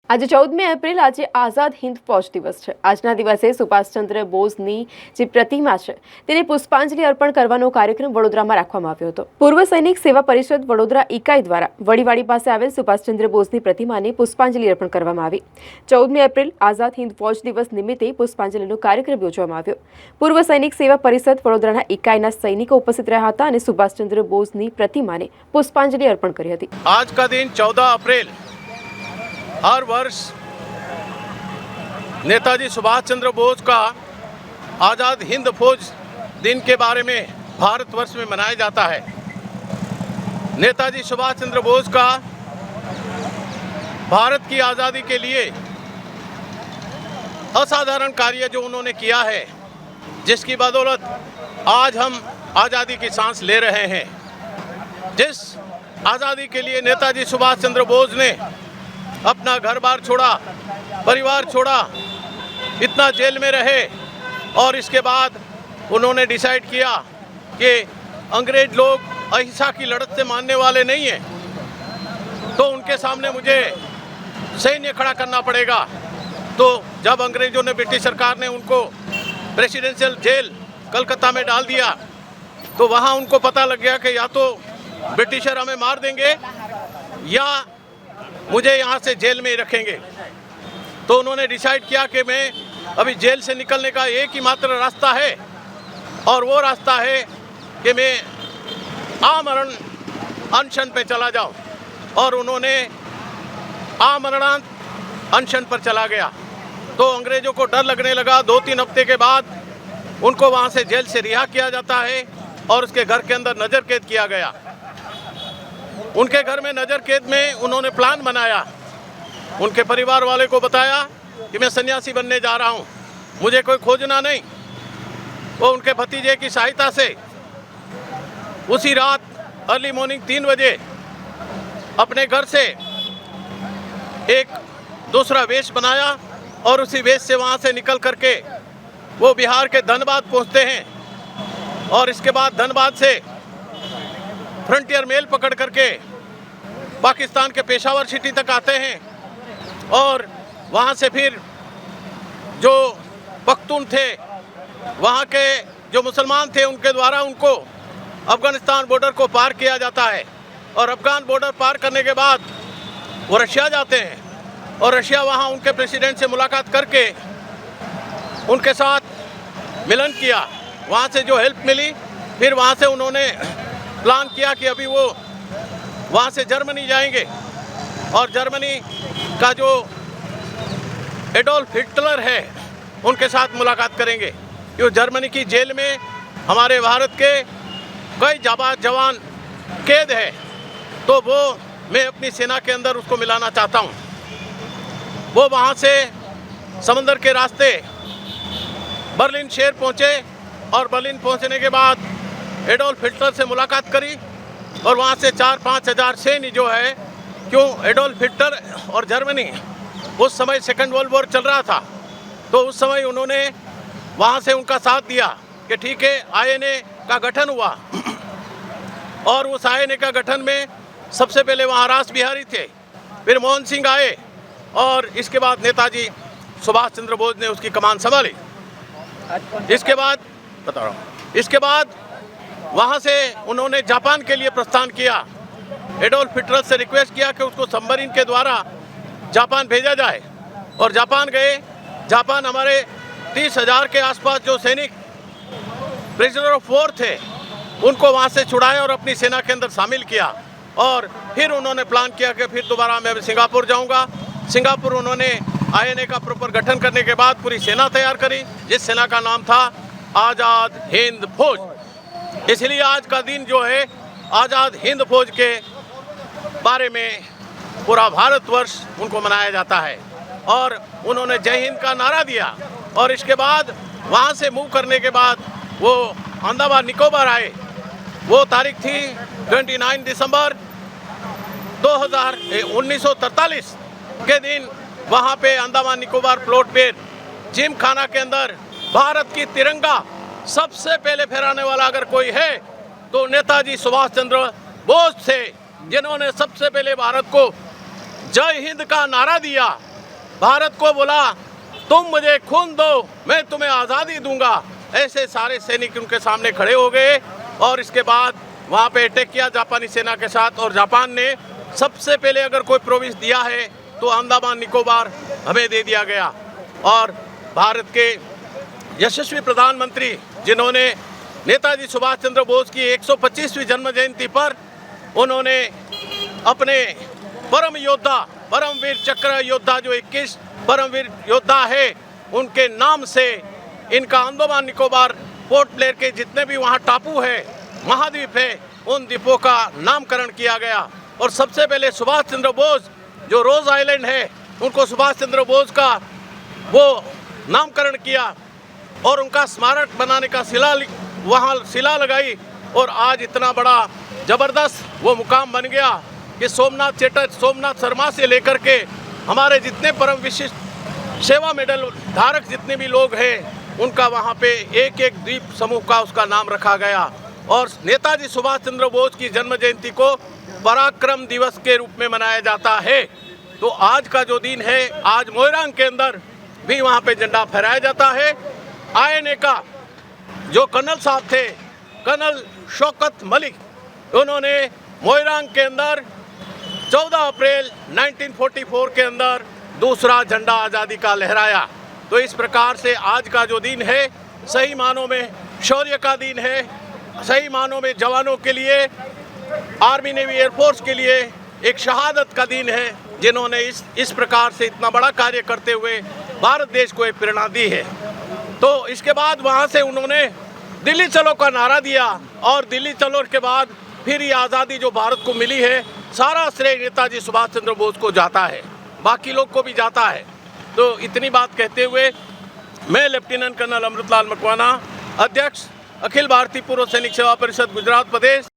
આજે 14મી એપ્રિલ આજે આઝાદ હિન્દ ફૌજ દિવસ છે। આજના દિવસે સુભાષચંદ્ર બોઝની જે પ્રતિમા છે તેને પુષ્પાંજલિ અર્પણ કરવાનો કાર્યક્રમ વડોદરામાં રાખવામાં આવ્યો હતો। પૂર્વ સૈનિક સેવા પરિષદ વડોદરા ઇકાઈ દ્વારા વડીવાડી પાસે આવેલ સુભાષચંદ્ર બોઝની પ્રતિમાને પુષ્પાંજલિ અર્પણ કરવામાં આવી। 14મી એપ્રિલ આઝાદ હિન્દ ફૌજ દિવસ નિમિત્તે પુષ્પાંજલિનો કાર્યક્રમ યોજવામાં આવ્યો। પૂર્વ સૈનિક સેવા પરિષદ વડોદરાના ઇકાઈના સૈનિકો ઉપસ્થિત રહ્યા હતા અને સુભાષચંદ્ર બોઝની પ્રતિમાને પુષ્પાંજલિ અર્પણ કરી હતી। आज का दिन 14 अप्रैल हर वर्ष नेताजी सुभाष चंद्र बोस का आज़ाद हिंद फौज दिन के बारे में भारतवर्ष में मनाया जाता है। नेताजी सुभाष चंद्र बोस का भारत की आज़ादी के लिए असाधारण कार्य जो उन्होंने किया है, जिसकी बदौलत आज हम आज़ादी की सांस ले रहे हैं। जिस आज़ादी के लिए नेताजी सुभाष चंद्र बोस ने अपना घर बार छोड़ा, परिवार छोड़ा, इतना जेल में रहे और इसके बाद उन्होंने डिसाइड किया कि अंग्रेज लोग अहिंसा की लड़त से मानने वाले नहीं हैं, तो उनके सामने मुझे सैन्य खड़ा करना पड़ेगा। तो जब अंग्रेजों ने, ब्रिटिश सरकार ने उनको प्रेसिडेंशियल जेल कलकत्ता में डाल दिया, तो वहाँ उनको पता लग गया कि या तो ब्रिटिशर हमें मार देंगे या मुझे यहाँ से जेल में ही रखेंगे। तो उन्होंने डिसाइड किया कि मैं अभी जेल से निकलने का एक ही मात्र रास्ता है और वो रास्ता है कि मैं आमरण अनशन पे चला जाऊँ। और उन्होंने आमरण अनशन पर चला गया। तो अंग्रेज़ों को डर लगने लगा। 2-3 हफ्ते के बाद उनको वहाँ से जेल से रिहा किया जाता है और उसके घर के अंदर नज़र कैद किया गया। उनके घर में नज़र कैद में उन्होंने प्लान बनाया। उनके परिवार वाले को बताया कि मैं सन्यासी बनने जा रहा हूँ, मुझे कोई खोजना नहीं। वो उनके भतीजे की सहायता से उसी रात अर्ली मॉर्निंग 3 बजे अपने घर से एक दूसरा वेश बनाया और उसी वेश से वहाँ से निकल करके वो बिहार के धनबाद पहुँचते हैं और इसके बाद धनबाद से फ्रंटियर मेल पकड़ करके पाकिस्तान के पेशावर सिटी तक आते हैं और वहाँ से फिर जो पख्तून थे, वहाँ के जो मुसलमान थे, उनके द्वारा उनको अफ़गानिस्तान बॉर्डर को पार किया जाता है। और अफ़गान बॉर्डर पार करने के बाद वो रशिया जाते हैं और रशिया वहाँ उनके प्रेसिडेंट से मुलाकात करके उनके साथ मिलन किया। वहाँ से जो हेल्प मिली, फिर वहाँ से उन्होंने प्लान किया कि अभी वो वहाँ से जर्मनी जाएंगे और जर्मनी का जो एडोल्फ हिटलर है उनके साथ मुलाकात करेंगे। क्यों जर्मनी की जेल में हमारे भारत के कई जाबाज जवान कैद है, तो वो मैं अपनी सेना के अंदर उसको मिलाना चाहता हूँ। वो वहाँ से समंदर के रास्ते बर्लिन शहर पहुँचे और बर्लिन पहुँचने के बाद एडोल्फ हिटलर से मुलाकात करी और वहाँ से 4-5 हज़ार सैन्य जो है, क्यों एडोल्फ हिटलर और जर्मनी उस समय सेकंड वर्ल्ड वॉर चल रहा था, तो उस समय उन्होंने वहाँ से उनका साथ दिया कि ठीक है, आईएनए का गठन हुआ। और उस आईएनए का गठन में सबसे पहले वहाँ रास बिहारी थे, फिर मोहन सिंह आए और इसके बाद नेताजी सुभाष चंद्र बोस ने उसकी कमान संभाली। इसके बाद बता रहा हूँ, इसके बाद वहाँ से उन्होंने जापान के लिए प्रस्थान किया। एडोल्फ हिटलर से रिक्वेस्ट किया कि उसको सबमरीन के द्वारा जापान भेजा जाए और जापान गए। जापान हमारे 30,000 के आसपास जो सैनिक प्रिजनर ऑफ वॉर थे, उनको वहाँ से छुड़ाया और अपनी सेना के अंदर शामिल किया। और फिर उन्होंने प्लान किया कि फिर दोबारा मैं सिंगापुर जाऊँगा। सिंगापुर उन्होंने आईएनए का प्रॉपर गठन करने के बाद पूरी सेना तैयार करी, जिस सेना का नाम था आज़ाद हिंद फौज। इसलिए आज का दिन जो है, आज़ाद हिंद फौज के बारे में पूरा भारतवर्ष उनको मनाया जाता है। और उन्होंने जय हिंद का नारा दिया और इसके बाद वहाँ से मूव करने के बाद वो अंडमान निकोबार आए। वो तारीख थी 29 दिसंबर 1943 के दिन। वहाँ पे अंडमान निकोबार प्लॉट पे जिम खाना के अंदर भारत की तिरंगा सबसे पहले फहराने वाला अगर कोई है तो नेताजी सुभाष चंद्र बोस थे, जिन्होंने सबसे पहले भारत को जय हिंद का नारा दिया भारत को बोला तुम मुझे खून दो, मैं तुम्हें आज़ादी दूंगा। ऐसे सारे सैनिक उनके सामने खड़े हो गए और इसके बाद वहाँ पे अटैक किया जापानी सेना के साथ। और जापान ने सबसे पहले अगर कोई प्रोविंस दिया है तो अंडमान निकोबार हमें दे दिया गया। और भारत के यशस्वी प्रधानमंत्री जिन्होंने नेताजी सुभाष चंद्र बोस की 125वीं जन्म जयंती पर उन्होंने अपने परम योद्धा, परमवीर चक्र योद्धा जो 21 परमवीर योद्धा है उनके नाम से इनका अंडमान निकोबार पोर्ट ब्लेयर के जितने भी वहाँ टापू है, महाद्वीप है, उन द्वीपों का नामकरण किया गया। और सबसे पहले सुभाष चंद्र बोस जो रोज आइलैंड है उनको सुभाष चंद्र बोस का वो नामकरण किया और उनका स्मारक बनाने का वहाँ शिला लगाई। और आज इतना बड़ा ज़बरदस्त वो मुकाम बन गया कि सोमनाथ चेटर, सोमनाथ शर्मा से लेकर के हमारे जितने परम विशिष्ट सेवा मेडल धारक जितने भी लोग हैं उनका वहाँ पे एक एक द्वीप समूह का उसका नाम रखा गया। और नेताजी सुभाष चंद्र बोस की जन्म जयंती को पराक्रम दिवस के रूप में मनाया जाता है। तो आज का जो दिन है, आज मोइरांग के अंदर भी वहाँ पे झंडा फहराया जाता है। आईएनए का जो कर्नल साहब थे, कर्नल शौकत मलिक, उन्होंने मोइरांग के अंदर 14 अप्रैल 1944 के अंदर दूसरा झंडा आज़ादी का लहराया। तो इस प्रकार से आज का जो दिन है सही मानों में शौर्य का दिन है, सही मानों में जवानों के लिए, आर्मी नेवी एयरफोर्स के लिए एक शहादत का दिन है जिन्होंने इस प्रकार से इतना बड़ा कार्य करते हुए भारत देश को एक प्रेरणा दी है। तो इसके बाद वहाँ से उन्होंने दिल्ली चलो का नारा दिया और दिल्ली चलो के बाद फिर ये आज़ादी जो भारत को मिली है सारा श्रेय नेताजी सुभाष चंद्र बोस को जाता है, बाकी लोग को भी जाता है। तो इतनी बात कहते हुए मैं लेफ्टिनेंट कर्नल अमृतलाल मकवाना, अध्यक्ष अखिल भारतीय पूर्व सैनिक सेवा परिषद गुजरात प्रदेश।